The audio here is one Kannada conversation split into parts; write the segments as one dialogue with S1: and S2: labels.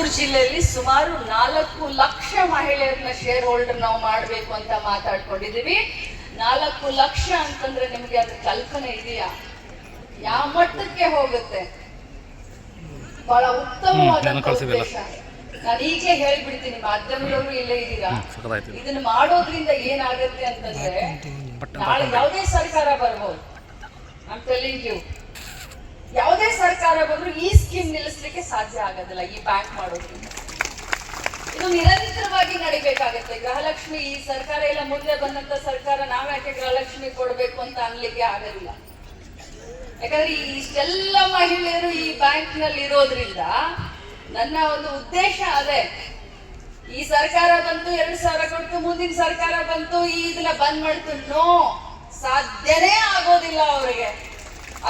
S1: ತುಮಕೂರು ಜಿಲ್ಲೆಯಲ್ಲಿ ಸುಮಾರು 4 ಲಕ್ಷ ಮಹಿಳೆಯರನ್ನ ಶೇರ್ ಹೋಲ್ಡರ್ ನಾವು ಮಾಡಬೇಕು ಅಂತ ಮಾತಾಡ್ಕೊಂಡಿದೀವಿ. 4 ಲಕ್ಷ ಅಂತಂದ್ರೆ ನಿಮ್ಗೆ ಅದ್ರ ಕಲ್ಪನೆ ಇದೆಯಾ? ಯಾವ ಮಟ್ಟಕ್ಕೆ ಹೋಗುತ್ತೆ? ಬಹಳ ಉತ್ತಮವಾದ ಉದ್ದೇಶ. ನಾನು ಈಗಲೇ ಹೇಳ್ಬಿಡ್ತೀನಿ, ಮಾಧ್ಯಮದವರು ಇಲ್ಲೇ ಇದ್ದೀರಾ, ಇದನ್ನ ಮಾಡೋದ್ರಿಂದ ಏನಾಗುತ್ತೆ ಅಂತಂದ್ರೆ ನಾಳೆ ಯಾವುದೇ ಸರ್ಕಾರ ಬರ್ಬೋದು. I'm telling you, ಯಾವುದೇ ಸರ್ಕಾರ ಬಂದ್ರು ಈ ಸ್ಕೀಮ್ ನಿಲ್ಲಿಸ್ಲಿಕ್ಕೆ ಸಾಧ್ಯ ಆಗೋದಿಲ್ಲ. ಈ ಬ್ಯಾಂಕ್ ಮಾಡೋದ್ರಿಂದ ಇದು ನಿರಂತರವಾಗಿ ನಡಿಬೇಕಾಗತ್ತೆ. ಗೃಹಲಕ್ಷ್ಮಿ ಈ ಸರ್ಕಾರ ಎಲ್ಲ ಮುಂದೆ ಬಂದಂತ ಸರ್ಕಾರ ನಾವ್ಯಾಕೆ ಗೃಹಲಕ್ಷ್ಮಿ ಕೊಡ್ಬೇಕು ಅಂತ ಅನ್ಲಿಕ್ಕೆ ಆಗೋದಿಲ್ಲ. ಯಾಕಂದ್ರೆ ಇಷ್ಟೆಲ್ಲ ಮಹಿಳೆಯರು ಈ ಬ್ಯಾಂಕ್ ನಲ್ಲಿ ಇರೋದ್ರಿಂದ ನನ್ನ ಒಂದು ಉದ್ದೇಶ ಅದೇ. ಈ ಸರ್ಕಾರ ಬಂತು, 2,000 ಕೊಟ್ಟು, ಮುಂದಿನ ಸರ್ಕಾರ ಬಂತು, ಇದನ್ನ ಬಂದ್ ಮಾಡ್ತು, ನೋ, ಸಾಧ್ಯನೇ ಆಗೋದಿಲ್ಲ ಅವರಿಗೆ.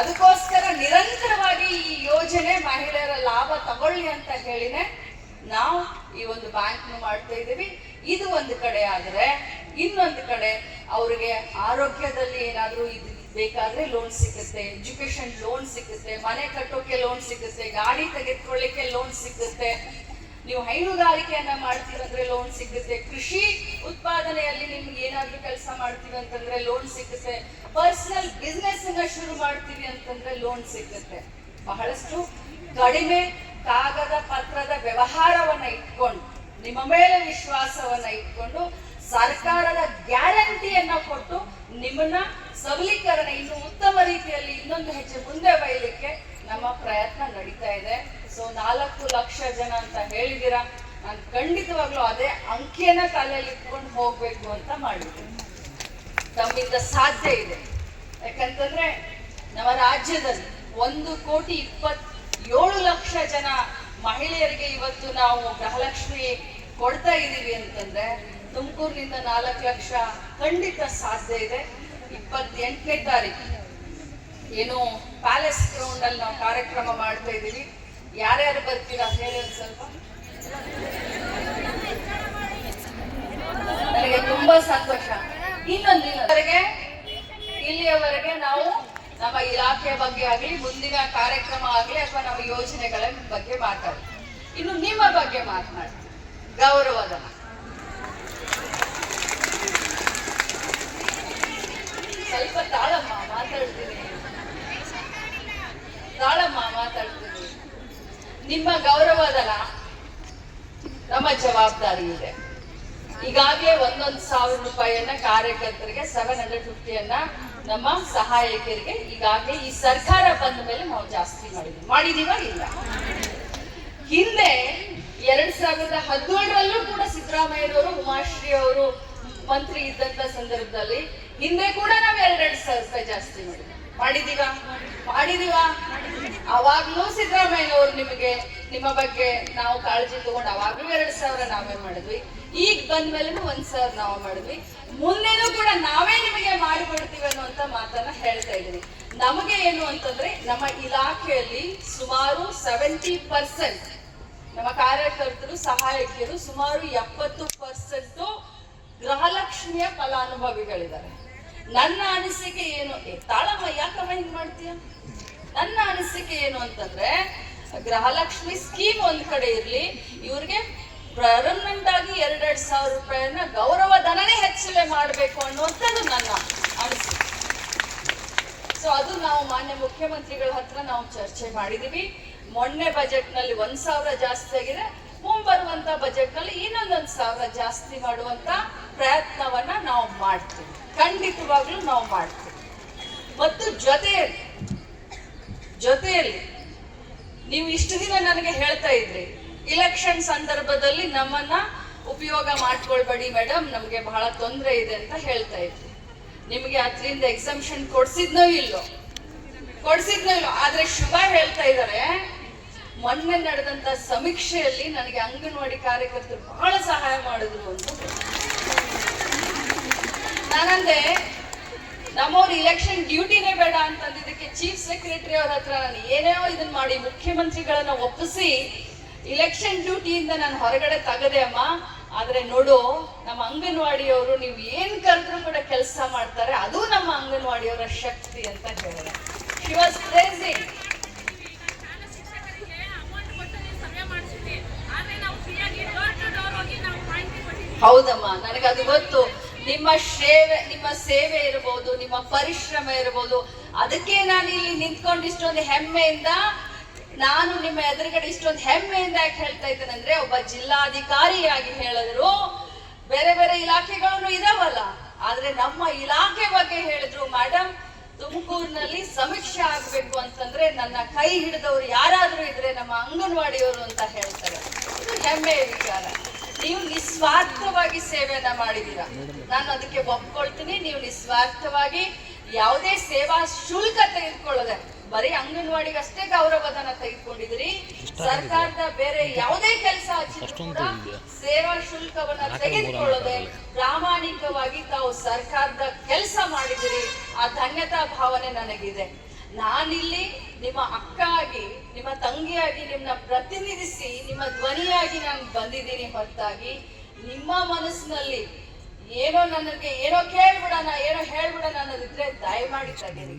S1: ಅದಕ್ಕೋಸ್ಕರ ನಿರಂತರವಾಗಿ ಈ ಯೋಜನೆ ಮಹಿಳೆಯರ ಲಾಭ ತಗೊಳ್ಳಿ ಅಂತ ಹೇಳಿನೇ ನಾವು ಈ ಒಂದು ಬ್ಯಾಂಕ್ ಮಾಡ್ತಾ ಇದ್ದೀವಿ. ಇದು ಒಂದು ಕಡೆ ಆದ್ರೆ, ಇನ್ನೊಂದು ಕಡೆ ಅವ್ರಿಗೆ ಆರೋಗ್ಯದಲ್ಲಿ ಏನಾದ್ರೂ ಇದು ಬೇಕಾದ್ರೆ ಲೋನ್ ಸಿಗುತ್ತೆ, ಎಜುಕೇಶನ್ ಲೋನ್ ಸಿಗುತ್ತೆ, ಮನೆ ಕಟ್ಟೋಕೆ ಲೋನ್ ಸಿಗುತ್ತೆ, ಗಾಡಿ ತೆಗೆದುಕೊಳ್ಳಿಕ್ಕೆ ಲೋನ್ ಸಿಗುತ್ತೆ, ನೀವು ಹೈನುಗಾರಿಕೆಯನ್ನ ಮಾಡ್ತೀವಂದ್ರೆ ಲೋನ್ ಸಿಗುತ್ತೆ, ಕೃಷಿ ಉತ್ಪಾದನೆಯಲ್ಲಿ ನಿಮ್ಗೆ ಏನಾದ್ರೂ ಕೆಲಸ ಮಾಡ್ತೀವಿ ಅಂತಂದ್ರೆ ಲೋನ್ ಸಿಗುತ್ತೆ, ಪರ್ಸನಲ್ ಬಿಸ್ನೆಸ್ ಅನ್ನ ಶುರು ಮಾಡ್ತೀವಿ ಅಂತಂದ್ರೆ ಲೋನ್ ಸಿಗುತ್ತೆ. ಬಹಳಷ್ಟು ಕಡಿಮೆ ಕಾಗದ ಪತ್ರದ ವ್ಯವಹಾರವನ್ನ ಇಟ್ಕೊಂಡು, ನಿಮ್ಮ ಮೇಲೆ ವಿಶ್ವಾಸವನ್ನ ಇಟ್ಕೊಂಡು, ಸರ್ಕಾರದ ಗ್ಯಾರಂಟಿಯನ್ನ ಕೊಟ್ಟು ನಿಮ್ಮನ್ನ ಸಬಲೀಕರಣ ಇನ್ನು ಉತ್ತಮ ರೀತಿಯಲ್ಲಿ ಇನ್ನೊಂದು ಹೆಜ್ಜೆ ಮುಂದೆ ಬಯಲಿಕ್ಕೆ ನಮ್ಮ ಪ್ರಯತ್ನ ನಡೀತಾ ಇದೆ. ಸೊ 4 ಲಕ್ಷ ಜನ ಅಂತ ಹೇಳಿದ್ದೀರಾ, ನಾನು ಖಂಡಿತವಾಗ್ಲೂ ಅದೇ ಅಂಕಿಯನ್ನ ತಲೆಯಲ್ಲಿ ಇಟ್ಕೊಂಡು ಹೋಗ್ಬೇಕು ಅಂತ ಮಾಡಿದ್ದೀನಿ. ತಮ್ಮಿಂದ ಸಾಧ್ಯ ಇದೆ. ಯಾಕಂತಂದ್ರೆ ನಮ್ಮ ರಾಜ್ಯದಲ್ಲಿ 1,27,00,000 ಜನ ಮಹಿಳೆಯರಿಗೆ ಇವತ್ತು ನಾವು ಗೃಹಲಕ್ಷ್ಮಿ ಕೊಡ್ತಾ ಇದ್ದೀವಿ ಅಂತಂದ್ರೆ ತುಮಕೂರಿನಿಂದ 4 ಲಕ್ಷ ಖಂಡಿತ ಸಾಧ್ಯ ಇದೆ. 28ನೇ ತಾರೀಕು ಏನು ಪ್ಯಾಲೇಸ್ ಗ್ರೌಂಡ್ ಅಲ್ಲಿ ನಾವು ಕಾರ್ಯಕ್ರಮ ಮಾಡ್ತಾ ಇದ್ದೀವಿ. ಯಾರ್ಯಾರು ಬರ್ತೀರಾ ಹೇಳಿ ಒಂದು ಸ್ವಲ್ಪ. ನನಗೆ ತುಂಬಾ ಸಂತೋಷ. ಇಲ್ಲಿಯವರೆಗೆ ನಾವು ನಮ್ಮ ಇಲಾಖೆ ಬಗ್ಗೆ ಆಗ್ಲಿ, ಮುಂದಿನ ಕಾರ್ಯಕ್ರಮ ಆಗ್ಲಿ, ಅಥವಾ ನಮ್ಮ ಯೋಜನೆಗಳ ಬಗ್ಗೆ ಮಾತಾಡಿ. ಇನ್ನು ನಿಮ್ಮ ಬಗ್ಗೆ ಮಾತನಾಡ್ತೀವಿ. ಗೌರವಧನ ಸ್ವಲ್ಪ ತಾಳಮ್ಮ ಮಾತಾಡ್ತೀನಿ. ನಿಮ್ಮ ಗೌರವಧನ ನಮ್ಮ ಜವಾಬ್ದಾರಿ ಇದೆ. ಈಗಾಗಲೇ 1,000 ರೂಪಾಯಿಯನ್ನ ಕಾರ್ಯಕರ್ತರಿಗೆ, 750 ನಮ್ಮ ಸಹಾಯಕರಿಗೆ ಈಗಾಗಲೇ ಈ ಸರ್ಕಾರ ಬಂದ ಮೇಲೆ ನಾವು ಜಾಸ್ತಿ ಮಾಡಿದೀವ ಇಲ್ಲ. ಹಿಂದೆ 2017ರಲ್ಲೂ ಕೂಡ ಸಿದ್ದರಾಮಯ್ಯನವರು, ಉಮಾಶ್ರೀ ಅವರು ಮಂತ್ರಿ ಇದ್ದಂತ ಸಂದರ್ಭದಲ್ಲಿ ಹಿಂದೆ ಕೂಡ ನಾವು 2,000 ರೂಪಾಯಿ ಜಾಸ್ತಿ ಮಾಡಿದೀವ. ಅವಾಗ್ಲೂ ಸಿದ್ದರಾಮಯ್ಯನವರು ನಿಮ್ಮ ಬಗ್ಗೆ ನಾವು ಕಾಳಜಿ ತಗೊಂಡು ಅವಾಗ್ಲೂ 2,000 ನಾವೇ ಮಾಡಿದ್ವಿ. ಈಗ ಬಂದ್ಮೇಲೆ 1,000 ನಾವು ಮಾಡಿದ್ವಿ. ಮುಂದೆನೂ ಕೂಡ ನಾವೇ ನಿಮಗೆ ಮಾಡಿಕೊಡ್ತೀವಿ ಅನ್ನುವಂತ ಮಾತನ್ನ ಹೇಳ್ತಾ ಇದ್ದೀನಿ. ನಮಗೆ ಏನು ಅಂತಂದ್ರೆ ನಮ್ಮ ಇಲಾಖೆಯಲ್ಲಿ ಸುಮಾರು 70% ನಮ್ಮ ಕಾರ್ಯಕರ್ತರು, ಸಹಾಯಕಿಯರು ಸುಮಾರು 70% ಗೃಹಲಕ್ಷ್ಮಿಯ ಫಲಾನುಭವಿಗಳಿದ್ದಾರೆ. ನನ್ನ ಅನಿಸಿಕೆ ಏನು, ತಾಳಮ್ಮ ಯಾಕಮ್ಮ ಹಿಂಗ್ ಮಾಡ್ತೀಯ? ನನ್ನ ಅನಿಸಿಕೆ ಏನು ಅಂತಂದ್ರೆ ಗೃಹಲಕ್ಷ್ಮಿ ಸ್ಕೀಮ್ ಒಂದ್ ಕಡೆ ಇರ್ಲಿ, ಇವ್ರಿಗೆ ಪರ್ಮನೆಂಟ್ ಆಗಿ 2,000 ರೂಪಾಯಿಯನ್ನ ಗೌರವ ಧನನೇ ಹೆಚ್ಚಿಗೆ ಮಾಡಬೇಕು ಅನ್ನುವಂಥದ್ದು ನನ್ನ ಅನಿಸಿಕೆ. ಸೊ ಅದು ನಾವು ಮಾನ್ಯ ಮುಖ್ಯಮಂತ್ರಿಗಳ ಹತ್ರ ನಾವು ಚರ್ಚೆ ಮಾಡಿದೀವಿ. ಮೊನ್ನೆ ಬಜೆಟ್ ನಲ್ಲಿ 1,000 ಜಾಸ್ತಿ ಆಗಿದೆ. ಮುಂಬರುವಂತ ಬಜೆಟ್ ನಲ್ಲಿ ಇನ್ನೊಂದು 1,000 ಜಾಸ್ತಿ ಮಾಡುವಂತ ಪ್ರಯತ್ನವನ್ನ ನಾವು ಮಾಡ್ತೀವಿ. ಖಂಡಿತವಾಗ್ಲೂ ನಾವು ಮಾಡ್ತೀವಿ. ಮತ್ತು ಜೊತೆಯಲ್ಲಿ ನೀವು ಇಷ್ಟು ದಿನ ನನಗೆ ಹೇಳ್ತಾ ಇದ್ರಿ, ಇಲೆಕ್ಷನ್ ಸಂದರ್ಭದಲ್ಲಿ ನಮ್ಮನ್ನ ಉಪಯೋಗ ಮಾಡ್ಕೊಳ್ಬೇಡಿ ಮೇಡಮ್, ನಮ್ಗೆ ಬಹಳ ತೊಂದರೆ ಇದೆ ಅಂತ ಹೇಳ್ತಾ ಇದ್ರಿ. ನಿಮ್ಗೆ ಅದರಿಂದ ಎಕ್ಸಂಪ್ಷನ್ ಕೊಡ್ಸಿದ್ನೋ ಇಲ್ಲೋ. ಆದ್ರೆ ಶುಭ ಹೇಳ್ತಾ ಇದ್ದಾರೆ, ಮೊನ್ನೆ ನಡೆದಂತ ಸಮೀಕ್ಷೆಯಲ್ಲಿ ನನಗೆ ಅಂಗನವಾಡಿ ಕಾರ್ಯಕರ್ತರು ಬಹಳ ಸಹಾಯ ಮಾಡಿದ್ರು ಅಂತ. ನಾನಂದೆ ನಮ್ಮವ್ರು ಇಲೆಕ್ಷನ್ ಡ್ಯೂಟಿನೇ ಬೇಡ ಅಂತಂದಿದ್ದಕ್ಕೆ ಚೀಫ್ ಸೆಕ್ರೆಟರಿ ಅವ್ರ ಹತ್ರ ನಾನು ಏನೇನೋ ಇದನ್ನ ಮಾಡಿ ಮುಖ್ಯಮಂತ್ರಿಗಳನ್ನ ಒಪ್ಪಿಸಿ ಇಲೆಕ್ಷನ್ ಡ್ಯೂಟಿಯಿಂದ ನಾನು ಹೊರಗಡೆ ತಗದೆ ಅಮ್ಮ. ಆದ್ರೆ ನೋಡು, ನಮ್ಮ ಅಂಗನವಾಡಿಯವರು ನೀವು ಏನ್ ಕರೆದ್ರು ಕೂಡ ಕೆಲಸ ಮಾಡ್ತಾರೆ, ಅದು ನಮ್ಮ ಅಂಗನವಾಡಿಯವರ ಶಕ್ತಿ ಅಂತ ಹೇಳಿದೆ. She was praising. ಹೌದಮ್ಮ, ನನಗದು ಗೊತ್ತು. ನಿಮ್ಮ ಸೇವೆ ಇರಬಹುದು, ನಿಮ್ಮ ಪರಿಶ್ರಮ ಇರಬಹುದು. ಅದಕ್ಕೆ ನಾನು ಇಲ್ಲಿ ನಿಂತ್ಕೊಂಡು ಇಷ್ಟೊಂದು ಹೆಮ್ಮೆಯಿಂದ, ನಾನು ನಿಮ್ಮ ಎದುರುಗಡೆ ಇಷ್ಟೊಂದು ಹೆಮ್ಮೆಯಿಂದ ಯಾಕೆ ಹೇಳ್ತಾ ಇದ್ದೇನೆ ಅಂದ್ರೆ, ಒಬ್ಬ ಜಿಲ್ಲಾಧಿಕಾರಿಯಾಗಿ ಹೇಳಿದ್ರು, ಬೇರೆ ಬೇರೆ ಇಲಾಖೆಗಳನ್ನು ಇದಾವಲ್ಲ, ಆದ್ರೆ ನಮ್ಮ ಇಲಾಖೆ ಬಗ್ಗೆ ಹೇಳಿದ್ರು, ಮೇಡಮ್ ತುಮಕೂರಿನಲ್ಲಿ ಸಮೀಕ್ಷೆ ಆಗ್ಬೇಕು ಅಂತಂದ್ರೆ ನನ್ನ ಕೈ ಹಿಡಿದವರು ಯಾರಾದ್ರೂ ಇದ್ರೆ ನಮ್ಮ ಅಂಗನವಾಡಿಯವರು ಅಂತ ಹೇಳ್ತಾರೆ. ಇದು ಹೆಮ್ಮೆಯ ವಿಚಾರ. ನೀವು ನಿಸ್ವಾರ್ಥವಾಗಿ ಸೇವೆಯನ್ನ ಮಾಡಿದೀರಾ, ನಾನು ಅದಕ್ಕೆ ಒಪ್ಕೊಳ್ತೀನಿ. ನೀವು ನಿಸ್ವಾರ್ಥವಾಗಿ ಯಾವುದೇ ಸೇವಾ ಶುಲ್ಕ ತೆಗೆದುಕೊಳ್ಳದೆ, ಬರೀ ಅಂಗನವಾಡಿಗೆ ಅಷ್ಟೇ ಗೌರವಧನ ತೆಗೆದುಕೊಂಡಿದ್ರಿ. ಸರ್ಕಾರದ ಬೇರೆ ಯಾವುದೇ ಕೆಲಸ ಕೂಡ ಸೇವಾ ಶುಲ್ಕವನ್ನ ತೆಗೆದುಕೊಳ್ಳದೆ ಪ್ರಾಮಾಣಿಕವಾಗಿ ತಾವು ಸರ್ಕಾರದ ಕೆಲಸ ಮಾಡಿದಿರಿ. ಆ ಧನ್ಯತಾ ಭಾವನೆ ನನಗಿದೆ. ನಾನಿಲ್ಲಿ ನಿಮ್ಮ ಅಕ್ಕ ಆಗಿ, ನಿಮ್ಮ ತಂಗಿಯಾಗಿ, ನಿಮ್ಮನ್ನ ಪ್ರತಿನಿಧಿಸಿ, ನಿಮ್ಮ ಧ್ವನಿಯಾಗಿ ನಾನು ಬಂದಿದ್ದೀನಿ ಹೊರತಾಗಿ ನಿಮ್ಮ ಮನಸ್ಸಿನಲ್ಲಿ ನನಗೆ ಏನೋ ಕೇಳ್ಬಿಡೋಣ, ಏನೋ ಹೇಳ್ಬಿಡೋಣ ಅನ್ನೋದಿದ್ರೆ ದಯಮಾಡಿ ತಗೀರಿ.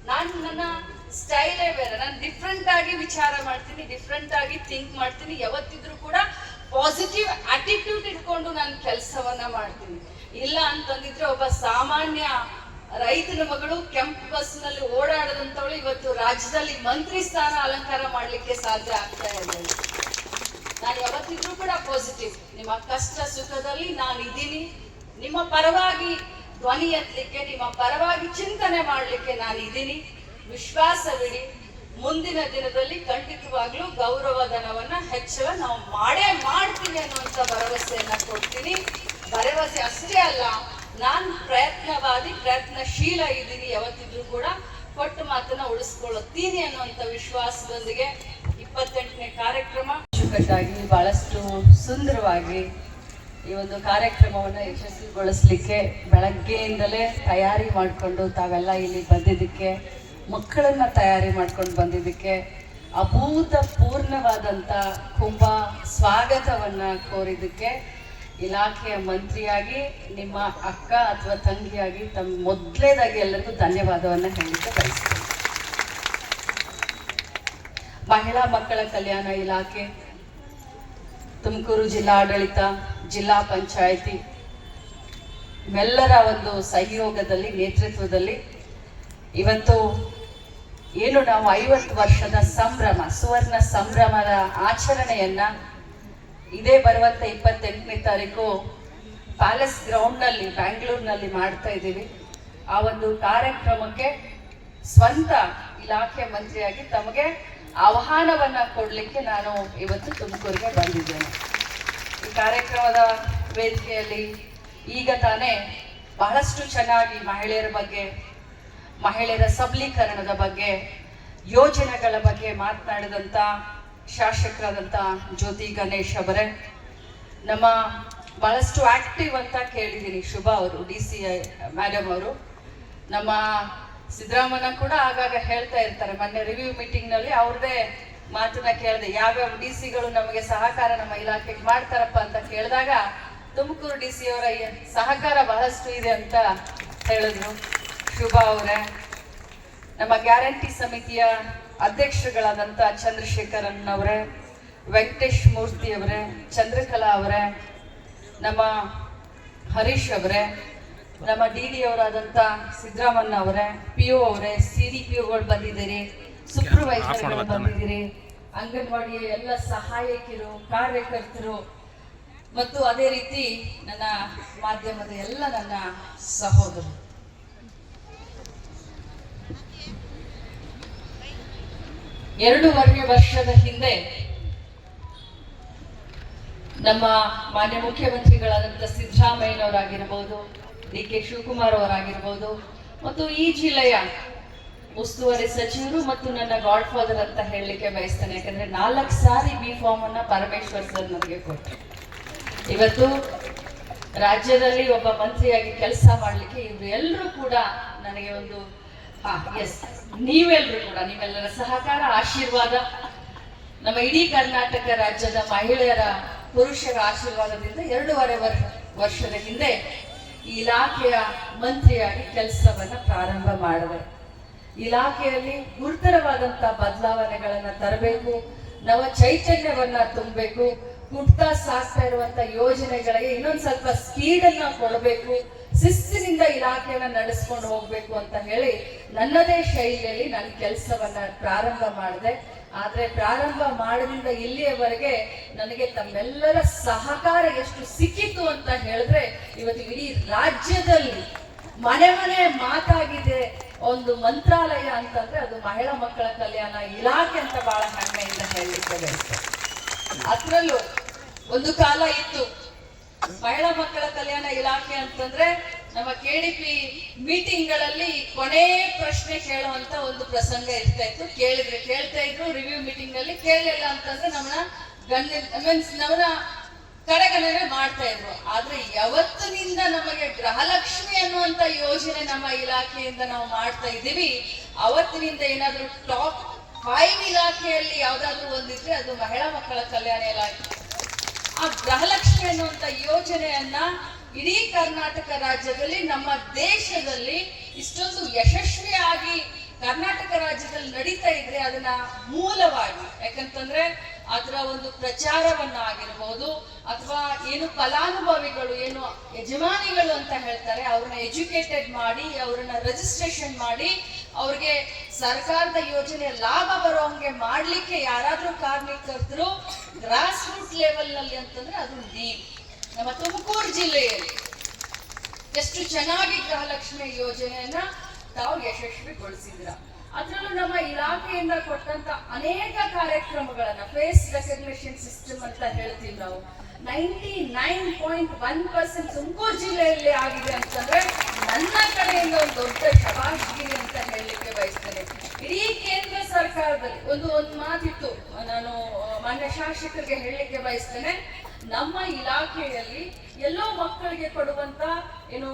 S1: ನಾನು ನನ್ನ ಸ್ಟೈಲೇ ಬೇರೆ, ನಾನು ಡಿಫ್ರೆಂಟ್ ಆಗಿ ವಿಚಾರ ಮಾಡ್ತೀನಿ, ಡಿಫ್ರೆಂಟ್ ಆಗಿ ಥಿಂಕ್ ಮಾಡ್ತೀನಿ. ಯಾವತ್ತಿದ್ರೂ ಕೂಡ ಪಾಸಿಟಿವ್ ಆಟಿಟ್ಯೂಡ್ ಇಟ್ಕೊಂಡು ನಾನು ಕೆಲಸವನ್ನ ಮಾಡ್ತೀನಿ. ಇಲ್ಲ ಅಂತಂದಿದ್ರೆ ಒಬ್ಬ ಸಾಮಾನ್ಯ ರೈತನ ಮಗಳು ಕೆಂಪು ಬಸ್ ನಲ್ಲಿ ಓಡಾಡದಂತವಳು ಇವತ್ತು ರಾಜ್ಯದಲ್ಲಿ ಮಂತ್ರಿ ಸ್ಥಾನ ಅಲಂಕಾರ ಮಾಡ್ಲಿಕ್ಕೆ ಸಾಧ್ಯ ಆಗ್ತಾ ಇರಲಿಲ್ಲ. ನಾನು ಯಾವತ್ತಿದ್ರೂ ಕೂಡ ಪಾಸಿಟಿವ್. ನಿಮ್ಮ ಕಷ್ಟ ಸುಖದಲ್ಲಿ ನಾನು ಇದ್ದೀನಿ. ನಿಮ್ಮ ಪರವಾಗಿ ಧ್ವನಿ ಎತ್ತಲಿಕ್ಕೆ, ನಿಮ್ಮ ಪರವಾಗಿ ಚಿಂತನೆ ಮಾಡ್ಲಿಕ್ಕೆ ನಾನು ಇದ್ದೀನಿ. ವಿಶ್ವಾಸವಿಡಿ, ಮುಂದಿನ ದಿನದಲ್ಲಿ ಖಂಡಿತವಾಗ್ಲೂ ಗೌರವಧನವನ್ನ ಹೆಚ್ಚಳ ನಾವು ಮಾಡೇ ಮಾಡ್ತೀವಿ ಅನ್ನುವಂತ ಭರವಸೆಯನ್ನ ಕೊಡ್ತೀನಿ. ಭರವಸೆ ಅಷ್ಟೇ ಅಲ್ಲ, ನಾನು ಪ್ರಯತ್ನಶೀಲ ಇದ್ದೀನಿ. ಯಾವತ್ತಿದ್ರೂ ಕೂಡ ಕೊಟ್ಟ ಮಾತನ್ನ ಉಳಿಸ್ಕೊಳ್ಳುತ್ತೀನಿ ಅನ್ನುವಂಥ ವಿಶ್ವಾಸದೊಂದಿಗೆ 28ನೇ ಕಾರ್ಯಕ್ರಮ ಅಚ್ಚುಕಟ್ಟಾಗಿ ಬಹಳಷ್ಟು ಸುಂದರವಾಗಿ ಈ ಒಂದು ಕಾರ್ಯಕ್ರಮವನ್ನು ಯಶಸ್ವಿಗೊಳಿಸ್ಲಿಕ್ಕೆ ಬೆಳಗ್ಗೆಯಿಂದಲೇ ತಯಾರಿ ಮಾಡಿಕೊಂಡು ತಾವೆಲ್ಲ ಇಲ್ಲಿ ಬಂದಿದ್ದಕ್ಕೆ, ಮಕ್ಕಳನ್ನ ತಯಾರಿ ಮಾಡ್ಕೊಂಡು ಬಂದಿದ್ದಕ್ಕೆ ಅಭೂತಪೂರ್ಣವಾದಂಥ ತುಂಬ ಸ್ವಾಗತವನ್ನ ಕೋರಿದ್ದಕ್ಕೆ ಇಲಾಖೆಯ ಮಂತ್ರಿಯಾಗಿ, ನಿಮ್ಮ ಅಕ್ಕ ಅಥವಾ ತಂಗಿಯಾಗಿ ತಮ್ಮ ಮೊದಲೇದಾಗಿ ಎಲ್ಲರಿಗೂ ಧನ್ಯವಾದವನ್ನ ಹೇಳಲಿಕ್ಕೆ ಬಯಸ್ತೇನೆ. ಮಹಿಳಾ ಮಕ್ಕಳ ಕಲ್ಯಾಣ ಇಲಾಖೆ, ತುಮಕೂರು ಜಿಲ್ಲಾಡಳಿತ, ಜಿಲ್ಲಾ ಪಂಚಾಯಿತಿ ಇವೆಲ್ಲರ ಒಂದು ಸಹಯೋಗದಲ್ಲಿ, ನೇತೃತ್ವದಲ್ಲಿ ಇವತ್ತು ಏನು ನಾವು 50 ವರ್ಷದ ಸಂಭ್ರಮ, ಸುವರ್ಣ ಸಂಭ್ರಮದ ಆಚರಣೆಯನ್ನ ಇದೇ ಬರುವಂತ 28ನೇ ತಾರೀಕು ಪ್ಯಾಲೇಸ್ ಗ್ರೌಂಡ್ನಲ್ಲಿ ಬ್ಯಾಂಗ್ಳೂರ್ನಲ್ಲಿ ಮಾಡ್ತಾ ಇದ್ದೀವಿ. ಆ ಒಂದು ಕಾರ್ಯಕ್ರಮಕ್ಕೆ ಸ್ವಂತ ಇಲಾಖೆ ಮಂತ್ರಿಯಾಗಿ ತಮಗೆ ಆಹ್ವಾನವನ್ನ ಕೊಡ್ಲಿಕ್ಕೆ ನಾನು ಇವತ್ತು ತುಮಕೂರಿಗೆ ಬಂದಿದ್ದೇನೆ. ಈ ಕಾರ್ಯಕ್ರಮದ ವೇದಿಕೆಯಲ್ಲಿ ಈಗ ತಾನೇ ಬಹಳಷ್ಟು ಚೆನ್ನಾಗಿ ಮಹಿಳೆಯರ ಬಗ್ಗೆ, ಮಹಿಳೆಯರ ಸಬಲೀಕರಣದ ಬಗ್ಗೆ, ಯೋಜನೆಗಳ ಬಗ್ಗೆ ಮಾತನಾಡಿದಂಥ ಶಾಸಕರಾದಂಥ ಜ್ಯೋತಿ ಗಣೇಶ್ ಅವರೇ, ನಮ್ಮ ಬಹಳಷ್ಟು ಆಕ್ಟಿವ್ ಅಂತ ಕೇಳಿದ್ದೀನಿ ಶುಭಾ ಅವರು, DC ಮೇಡಮ್ ಅವರು. ನಮ್ಮ ಸಿದ್ದರಾಮಯ್ಯ ಕೂಡ ಆಗಾಗ ಹೇಳ್ತಾ ಇರ್ತಾರೆ, ಮೊನ್ನೆ ರಿವ್ಯೂ ಮೀಟಿಂಗ್ನಲ್ಲಿ ಅವ್ರದ್ದೇ ಮಾತನ್ನ ಕೇಳಿದೆ, ಯಾವ್ಯಾವ DC-ಗಳು ನಮಗೆ ಸಹಕಾರ ನಮ್ಮ ಇಲಾಖೆಗೆ ಮಾಡ್ತಾರಪ್ಪ ಅಂತ ಕೇಳಿದಾಗ ತುಮಕೂರು DC ಅವರ ಸಹಕಾರ ಬಹಳಷ್ಟು ಇದೆ ಅಂತ ಹೇಳಿದ್ರು ಶುಭಾ ಅವರೇ. ನಮ್ಮ ಗ್ಯಾರಂಟಿ ಸಮಿತಿಯ ಅಧ್ಯಕ್ಷರುಗಳಾದಂಥ ಚಂದ್ರಶೇಖರನ್ ಅವರೇ, ವೆಂಕಟೇಶ್ ಮೂರ್ತಿ ಅವರೇ, ಚಂದ್ರಕಲಾ ಅವರೇ, ನಮ್ಮ ಹರೀಶ್ ಅವರೇ, ನಮ್ಮ DD ಅವರಾದಂಥ ಸಿದ್ದರಾಮಯ್ಯ ಅವರೇ, PO ಅವರೇ, CDPOಗಳು ಬಂದಿದ್ದೀರಿ, ಸೂಪರ್ವೈಸರ್ಗಳು ಬಂದಿದ್ದೀರಿ, ಅಂಗನವಾಡಿಯ ಎಲ್ಲ ಸಹಾಯಕಿಯರು, ಕಾರ್ಯಕರ್ತರು ಮತ್ತು ಅದೇ ರೀತಿ ನನ್ನ ಮಾಧ್ಯಮದ ಎಲ್ಲ ನನ್ನ ಸಹೋದರರು. ಎರಡೂವರೆ ವರ್ಷದ ಹಿಂದೆ ನಮ್ಮ ಮಾನ್ಯ ಮುಖ್ಯಮಂತ್ರಿಗಳಾದಂಥ ಸಿದ್ದರಾಮಯ್ಯನವರಾಗಿರ್ಬೋದು, DK ಶಿವಕುಮಾರ್ ಅವರಾಗಿರ್ಬೋದು ಮತ್ತು ಈ ಜಿಲ್ಲೆಯ ಉಸ್ತುವಾರಿ ಸಚಿವರು ಮತ್ತು ನನ್ನ ಗಾಡ್ ಫಾದರ್ ಅಂತ ಹೇಳಲಿಕ್ಕೆ ಬಯಸ್ತೇನೆ. ಯಾಕಂದ್ರೆ 4 ಸಾರಿ B.Pharm ಅನ್ನ ಪರಮೇಶ್ವರ್ ಸರ್ ನನಗೆ ಕೊಟ್ಟರು. ಇವತ್ತು ರಾಜ್ಯದಲ್ಲಿ ಒಬ್ಬ ಮಂತ್ರಿಯಾಗಿ ಕೆಲಸ ಮಾಡಲಿಕ್ಕೆ ಇವರು ಎಲ್ಲರೂ ಕೂಡ ನನಗೆ ಒಂದು ನೀವೆಲ್ಲರೂ ಕೂಡ, ನಿಮ್ಮೆಲ್ಲರ ಸಹಕಾರ, ಆಶೀರ್ವಾದ, ನಮ್ಮ ಇಡೀ ಕರ್ನಾಟಕ ರಾಜ್ಯದ ಮಹಿಳೆಯರ, ಪುರುಷರ ಆಶೀರ್ವಾದದಿಂದ 2.5 ವರ್ಷದ ಹಿಂದೆ ಈ ಇಲಾಖೆಯ ಮಂತ್ರಿಯಾಗಿ ಕೆಲಸವನ್ನ ಪ್ರಾರಂಭ ಮಾಡಿದೆ. ಇಲಾಖೆಯಲ್ಲಿ ಗುರುತರವಾದಂತಹ ಬದಲಾವಣೆಗಳನ್ನ ತರಬೇಕು, ನವ ಚೈತನ್ಯವನ್ನ ತುಂಬಬೇಕು, ಕುಟ್ತಾ ಸಾಗ್ತಾ ಇರುವಂತ ಯೋಜನೆಗಳಿಗೆ ಇನ್ನೊಂದ್ ಸ್ವಲ್ಪ ಸ್ಪೀಡ್ ಅನ್ನ ಕೊಡಬೇಕು, ಶಿಸ್ತಿನಿಂದ ಇಲಾಖೆಯನ್ನ ನಡೆಸ್ಕೊಂಡು ಹೋಗ್ಬೇಕು ಅಂತ ಹೇಳಿ ನನ್ನದೇ ಶೈಲಿಯಲ್ಲಿ ನನ್ನ ಕೆಲಸವನ್ನ ಪ್ರಾರಂಭ ಮಾಡಿದೆ. ಆದ್ರೆ ಪ್ರಾರಂಭ ಮಾಡಿದಿಂದ ಇಲ್ಲಿಯವರೆಗೆ ನನಗೆ ತಮ್ಮೆಲ್ಲರ ಸಹಕಾರ ಎಷ್ಟು ಸಿಕ್ಕಿತು ಅಂತ ಹೇಳಿದ್ರೆ, ಇವತ್ತು ಇಡೀ ರಾಜ್ಯದಲ್ಲಿ ಮನೆ ಮನೆ ಮಾತಾಗಿದೆ ಒಂದು ಮಂತ್ರಾಲಯ ಅಂತಂದ್ರೆ ಅದು ಮಹಿಳಾ ಮಕ್ಕಳ ಕಲ್ಯಾಣ ಇಲಾಖೆ ಅಂತ ಬಹಳ ಹೆಮ್ಮೆಯಿಂದ ಹೇಳಲಿಕ್ಕೆ ಬಯಸ್ತೇನೆ. ಅದ್ರಲ್ಲೂ ಒಂದು ಕಾಲ ಇತ್ತು, ಮಹಿಳಾ ಮಕ್ಕಳ ಕಲ್ಯಾಣ ಇಲಾಖೆ ಅಂತಂದ್ರೆ ನಮ್ಮ ಕೆಡಿಪಿ ಮೀಟಿಂಗ್ ಗಳಲ್ಲಿ ಕೊನೆ ಪ್ರಶ್ನೆ ಕೇಳುವಂತ ಒಂದು ಪ್ರಸಂಗ ಇರ್ತಾ ಇತ್ತು. ಕೇಳ್ತಾ ಇದ್ರು ರಿವ್ಯೂ ಮೀಟಿಂಗ್ ಅಲ್ಲಿ, ಕೇಳಲಿಲ್ಲ ಅಂತಂದ್ರೆ ನಮ್ಮನ್ನ ಕಡೆಗಣನೆ ಮಾಡ್ತಾ ಇದ್ರು. ಆದ್ರೆ ಯಾವತ್ತಿನಿಂದ ನಮಗೆ ಗೃಹಲಕ್ಷ್ಮಿ ಅನ್ನುವಂತ ಯೋಜನೆ ನಮ್ಮ ಇಲಾಖೆಯಿಂದ ನಾವು ಮಾಡ್ತಾ ಇದ್ದೀವಿ, ಅವತ್ತಿನಿಂದ ಏನಾದ್ರೂ ಟಾಪ್ 5 ಇಲಾಖೆಯಲ್ಲಿ ಯಾವ್ದಾದ್ರು ಒಂದಿದ್ರೆ ಅದು ಮಹಿಳಾ ಮಕ್ಕಳ ಕಲ್ಯಾಣ ಇಲಾಖೆ. ಆ ಗೃಹಲಕ್ಷ್ಮಿ ಅನ್ನುವಂತ ಯೋಜನೆಯನ್ನ ಇಡೀ ಕರ್ನಾಟಕ ರಾಜ್ಯದಲ್ಲಿ, ನಮ್ಮ ದೇಶದಲ್ಲಿ ಇಷ್ಟೊಂದು ಯಶಸ್ವಿಯಾಗಿ ಕರ್ನಾಟಕ ರಾಜ್ಯದಲ್ಲಿ ನಡೀತಾ ಇದ್ರೆ ಅದನ್ನ ಮೂಲವಾಗಿ, ಯಾಕಂತಂದ್ರೆ ಅದರ ಒಂದು ಪ್ರಚಾರವನ್ನ ಆಗಿರ್ಬೋದು, ಅಥವಾ ಏನು ಫಲಾನುಭವಿಗಳು ಏನು ಯಜಮಾನಿಗಳು ಅಂತ ಹೇಳ್ತಾರೆ ಅವ್ರನ್ನ ಎಜುಕೇಟೆಡ್ ಮಾಡಿ, ಅವ್ರನ್ನ ರಿಜಿಸ್ಟ್ರೇಷನ್ ಮಾಡಿ, ಅವ್ರಿಗೆ ಸರ್ಕಾರದ ಯೋಜನೆ ಲಾಭ ಬರೋಂಗೆ ಮಾಡ್ಲಿಕ್ಕೆ ಯಾರಾದ್ರೂ ಕಾರ್ಮಿಕರು ಗ್ರಾಸ್ ರೂಟ್ ಲೆವೆಲ್ ನಲ್ಲಿ ಅಂತಂದ್ರೆ ಅದು ನೀವು ನಮ್ಮ ತುಮಕೂರು ಜಿಲ್ಲೆಯಲ್ಲಿ ಎಷ್ಟು ಚೆನ್ನಾಗಿ ಗೃಹಲಕ್ಷ್ಮಿ ಯೋಜನೆಯನ್ನ ತಾವು ಯಶಸ್ವಿಗೊಳಿಸಿದ್ರ. ಅದರಲ್ಲೂ ನಮ್ಮ ಇಲಾಖೆಯಿಂದ ಕೊಟ್ಟಂತ ಅನೇಕ ಕಾರ್ಯಕ್ರಮಗಳನ್ನ ಫೇಸ್ ರೆಕಗ್ನಿಷನ್ ಸಿಸ್ಟಮ್ ಅಂತ ಹೇಳ್ತೀವಿ ನಾವು, 99.1% ತುಮಕೂರು ಜಿಲ್ಲೆಯಲ್ಲಿ ಆಗಿದೆ ಅಂತಂದ್ರೆ ನನ್ನ ಕಡೆಯಿಂದ ಒಂದು ದೊಡ್ಡ ಶಬಾಷ್ಗಿರಿ ಅಂತ ಹೇಳಲಿಕ್ಕೆ ಬಯಸ್ತೇನೆ. ಇಡೀ ಕೇಂದ್ರ ಸರ್ಕಾರದಲ್ಲಿ ಒಂದು ಮಾತಿತ್ತು, ನಾನು ಮಾನ್ಯ ಶಾಸಕರಿಗೆ ಹೇಳಲಿಕ್ಕೆ ಬಯಸ್ತೇನೆ, ನಮ್ಮ ಇಲಾಖೆಯಲ್ಲಿ ಎಲ್ಲೋ ಮಕ್ಕಳಿಗೆ ಕೊಡುವಂತ ಏನು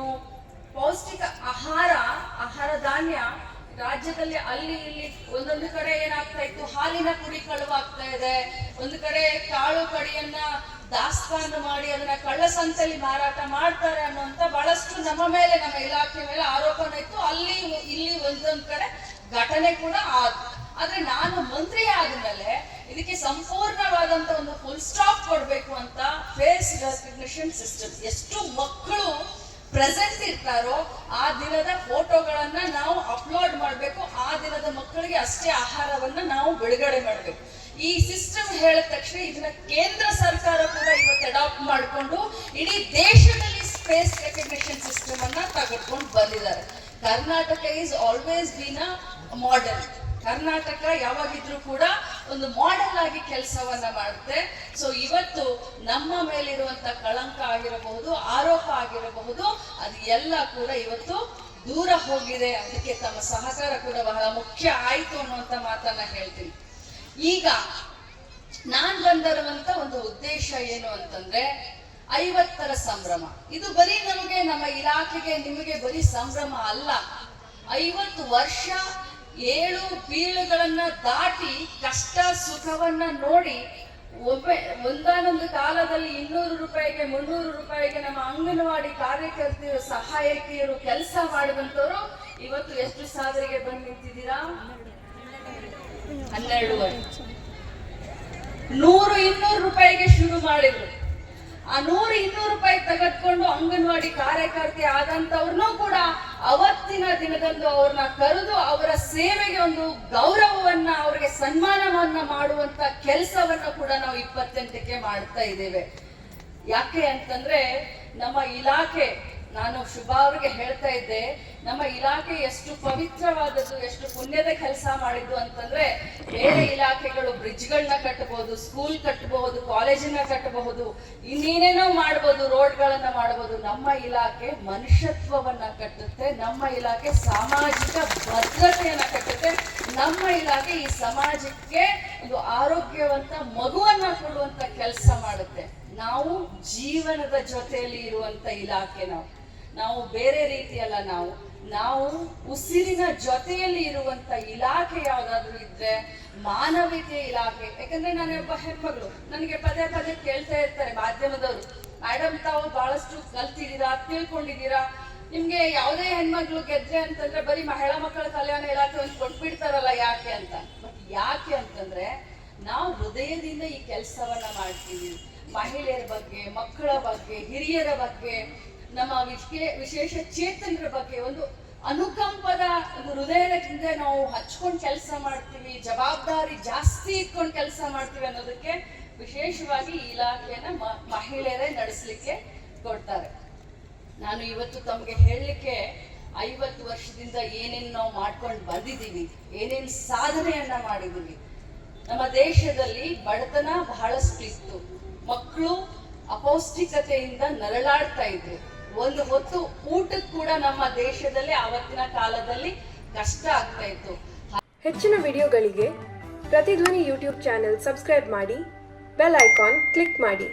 S1: ಪೌಷ್ಟಿಕ ಆಹಾರ ಧಾನ್ಯ ರಾಜ್ಯದಲ್ಲಿ ಅಲ್ಲಿ ಇಲ್ಲಿ ಒಂದೊಂದು ಕಡೆ ಏನಾಗ್ತಾ ಇತ್ತು, ಹಾಲಿನ ಪುಡಿ ಕಳುವಾಗ್ತಾ ಇದೆ, ಒಂದು ಕಡೆ ಕಾಳು ಕಡಿಯನ್ನ ದಾಸ್ತಾನು ಮಾಡಿ ಅದನ್ನ ಕಳ್ಳಸಂತೆಯಲ್ಲಿ ಮಾರಾಟ ಮಾಡ್ತಾರೆ ಅನ್ನುವಂತ ಬಹಳಷ್ಟು ನಮ್ಮ ಮೇಲೆ, ನಮ್ಮ ಇಲಾಖೆ ಮೇಲೆ ಆರೋಪನ ಇತ್ತು. ಅಲ್ಲಿ ಇಲ್ಲಿ ಒಂದೊಂದು ಕಡೆ ಘಟನೆ ಕೂಡ ಆದ್ರೆ ನಾನು ಮಂತ್ರಿ ಆದ್ಮೇಲೆ ಇದಕ್ಕೆ ಸಂಪೂರ್ಣವಾದಂತ ಒಂದು ಫುಲ್ ಸ್ಟಾಪ್ ಕೊಡ್ಬೇಕು ಅಂತ ಫೇಸ್ ರೆಕಗ್ನಿಷನ್ ಸಿಸ್ಟಮ್, ಎಷ್ಟು ಮಕ್ಕಳು ಪ್ರೆಸೆಂಟ್ ಇರ್ತಾರೋ ಆ ದಿನದ ಫೋಟೋಗಳನ್ನ ನಾವು ಅಪ್ಲೋಡ್ ಮಾಡಬೇಕು, ಆ ದಿನದ ಮಕ್ಕಳಿಗೆ ಅಷ್ಟೇ ಆಹಾರವನ್ನ ನಾವು ಬಿಡುಗಡೆ ಮಾಡಬೇಕು. ಈ ಸಿಸ್ಟಮ್ ಹೇಳಿದ ತಕ್ಷಣ ಇದನ್ನ ಕೇಂದ್ರ ಸರ್ಕಾರ ಕೂಡ ಇವತ್ತು ಅಡಾಪ್ಟ್ ಮಾಡಿಕೊಂಡು ಇಡೀ ದೇಶದಲ್ಲಿ ಫೇಸ್ ರೆಕಗ್ನಿಷನ್ ಸಿಸ್ಟಮ್ ಅನ್ನ ತೆಗೆದುಕೊಂಡು ಬಂದಿದ್ದಾರೆ. Karnataka is always been a model. Karnataka ಯಾವಾಗಿದ್ರೂ ಕೂಡ ಒಂದು ಮಾಡೆಲ್ ಆಗಿ ಕೆಲಸವನ್ನ ಮಾಡುತ್ತೆ. ಸೊ ಇವತ್ತು ನಮ್ಮ ಮೇಲಿರುವಂತ ಕಳಂಕ ಆಗಿರಬಹುದು, ಆರೋಪ ಆಗಿರಬಹುದು, ಅದು ಎಲ್ಲ ಕೂಡ ಇವತ್ತು ದೂರ ಹೋಗಿದೆ. ಅದಕ್ಕೆ ತಮ್ಮ ಸಹಕಾರ ಕೂಡ ಬಹಳ ಮುಖ್ಯ ಆಯ್ತು ಅನ್ನುವಂತ ಮಾತನ್ನ ಹೇಳ್ತೀನಿ. ಈಗ ನಾನ್ ಬಂದಿರುವಂತ ಒಂದು ಉದ್ದೇಶ ಏನು ಅಂತಂದ್ರೆ 50ರ ಸಂಭ್ರಮ. ಇದು ಬರೀ ನಮಗೆ, ನಮ್ಮ ಇಲಾಖೆಗೆ, ನಿಮಗೆ ಬರೀ ಸಂಭ್ರಮ ಅಲ್ಲ. 50 ವರ್ಷ 7 ಬೀಳುಗಳನ್ನ ದಾಟಿ ಕಷ್ಟ ಸುಖವನ್ನ ನೋಡಿ ಒಂದಾನೊಂದು ಕಾಲದಲ್ಲಿ 200 ರೂಪಾಯಿಗೆ 300 ರೂಪಾಯಿಗೆ ನಮ್ಮ ಅಂಗನವಾಡಿ ಕಾರ್ಯಕರ್ತೆಯರು ಸಹಾಯಕಿಯರು ಕೆಲಸ ಮಾಡಿದಂತವರು ಇವತ್ತು ಎಷ್ಟು ಸಾವಿರಿಗೆ ಬಂದು ನಿಂತಿದ್ದೀರಾ? 12 100-200 ರೂಪಾಯಿಗೆ ಶುರು ಮಾಡಿದ್ರು. ಆ 100-200 ರೂಪಾಯಿ ತೆಗೆದುಕೊಂಡು ಅಂಗನವಾಡಿ ಕಾರ್ಯಕರ್ತೆ ಆದಂತವ್ರನ್ನೂ ಕೂಡ ಅವತ್ತಿನ ದಿನದಂದು ಅವ್ರನ್ನ ಕರೆದು ಅವರ ಸೇವೆಗೆ ಒಂದು ಗೌರವವನ್ನ, ಅವ್ರಿಗೆ ಸನ್ಮಾನವನ್ನ ಮಾಡುವಂತ ಕೆಲಸವನ್ನ ಕೂಡ ನಾವು 28ಕ್ಕೆ ಮಾಡ್ತಾ ಇದ್ದೇವೆ. ಯಾಕೆ ಅಂತಂದ್ರೆ ನಮ್ಮ ಇಲಾಖೆ, ನಾನು ಶುಭಾ ಅವ್ರಿಗೆ ಹೇಳ್ತಾ ಇದ್ದೆ, ನಮ್ಮ ಇಲಾಖೆ ಎಷ್ಟು ಪವಿತ್ರವಾದದ್ದು, ಎಷ್ಟು ಪುಣ್ಯದ ಕೆಲಸ ಮಾಡಿದ್ದು ಅಂತಂದ್ರೆ, ಬೇರೆ ಇಲಾಖೆಗಳು ಬ್ರಿಡ್ಜ್ಗಳನ್ನ ಕಟ್ಟಬಹುದು, ಸ್ಕೂಲ್ ಕಟ್ಟಬಹುದು, ಕಾಲೇಜನ್ನ ಕಟ್ಟಬಹುದು, ಇನ್ನೇನೇನೋ ಮಾಡಬಹುದು, ರೋಡ್ಗಳನ್ನ ಮಾಡಬಹುದು. ನಮ್ಮ ಇಲಾಖೆ ಮನುಷ್ಯತ್ವವನ್ನ ಕಟ್ಟುತ್ತೆ, ನಮ್ಮ ಇಲಾಖೆ ಸಾಮಾಜಿಕ ಭದ್ರತೆಯನ್ನ ಕಟ್ಟುತ್ತೆ, ನಮ್ಮ ಇಲಾಖೆ ಈ ಸಮಾಜಕ್ಕೆ ಒಂದು ಆರೋಗ್ಯವಂತ ಮಗುವನ್ನ ಕೊಡುವಂತ ಕೆಲಸ ಮಾಡುತ್ತೆ. ನಾವು ಜೀವನದ ಜೊತೆಯಲ್ಲಿ ಇರುವಂತ ಇಲಾಖೆ, ನಾವು ಬೇರೆ ರೀತಿಯಲ್ಲ, ನಾವು ಉಸಿರಿನ ಜೊತೆಯಲ್ಲಿ ಇರುವಂತ ಇಲಾಖೆ ಯಾವ್ದಾದ್ರು ಇದ್ರೆ ಮಾನವೀಯತೆ ಇಲಾಖೆ. ಯಾಕಂದ್ರೆ ನಾನೊಬ್ಬ ಹೆಣ್ಮಗಳು, ನನಗೆ ಪದೇ ಪದೇ ಕೇಳ್ತಾ ಇರ್ತಾರೆ ಮಾಧ್ಯಮದವರು, ಮೇಡಮ್ ತಾವು ಬಹಳಷ್ಟು ಕಲ್ತಿದ್ದೀರಾ, ತಿಳ್ಕೊಂಡಿದ್ದೀರಾ, ನಿಮ್ಗೆ ಯಾವುದೇ ಹೆಣ್ಮಕ್ಳು ಗೆದ್ರೆ ಅಂತಂದ್ರೆ ಬರೀ ಮಹಿಳಾ ಮಕ್ಕಳ ಕಲ್ಯಾಣ ಇಲಾಖೆ ಒಂದು ಕೊಟ್ಬಿಡ್ತಾರಲ್ಲ, ಯಾಕೆ ಅಂತ. ಬಟ್ ಯಾಕೆ ಅಂತಂದ್ರೆ ನಾವು ಹೃದಯದಿಂದ ಈ ಕೆಲಸವನ್ನ ಮಾಡ್ತೀವಿ. ಮಹಿಳೆಯರ ಬಗ್ಗೆ, ಮಕ್ಕಳ ಬಗ್ಗೆ, ಹಿರಿಯರ ಬಗ್ಗೆ, ನಮ್ಮ ವಿಶೇಷ ಚೇತನರ ಬಗ್ಗೆ ಒಂದು ಅನುಕಂಪದ ಒಂದು ಹೃದಯದಿಂದ ನಾವು ಹಚ್ಕೊಂಡು ಕೆಲಸ ಮಾಡ್ತೀವಿ, ಜವಾಬ್ದಾರಿ ಜಾಸ್ತಿ ಇಟ್ಕೊಂಡು ಕೆಲಸ ಮಾಡ್ತೀವಿ ಅನ್ನೋದಕ್ಕೆ ವಿಶೇಷವಾಗಿ ಈ ಇಲಾಖೆಯನ್ನ ಮಹಿಳೆಯರೇ ನಡೆಸಲಿಕ್ಕೆ ಕೊಡ್ತಾರೆ. ನಾನು ಇವತ್ತು ತಮಗೆ ಹೇಳಲಿಕ್ಕೆ 50 ವರ್ಷದಿಂದ ಏನೇನು ನಾವು ಮಾಡ್ಕೊಂಡು ಬಂದಿದ್ದೀವಿ, ಏನೇನು ಸಾಧನೆಯನ್ನ ಮಾಡಿದ್ದೀವಿ. ನಮ್ಮ ದೇಶದಲ್ಲಿ ಬಡತನ ಬಹಳಷ್ಟು ಇತ್ತು, ಮಕ್ಕಳು ಅಪೌಷ್ಟಿಕತೆಯಿಂದ ನರಳಾಡ್ತಾ ಇದ್ರು, ಒಂದು ಹೊತ್ತು ಊಟಕ್ಕೆ ಕೂಡ ನಮ್ಮ ದೇಶದಲ್ಲಿ ಆವತ್ತಿನ ಕಾಲದಲ್ಲಿ ಕಷ್ಟ ಆಗ್ತಾ ಇತ್ತು.
S2: ಹೆಚ್ಚಿನ ವಿಡಿಯೋಗಳಿಗೆ ಪ್ರತಿಧ್ವನಿ ಯೂಟ್ಯೂಬ್ ಚಾನೆಲ್ ಸಬ್ಸ್ಕ್ರೈಬ್ ಮಾಡಿ, ಬೆಲ್ ಐಕಾನ್ ಕ್ಲಿಕ್ ಮಾಡಿ.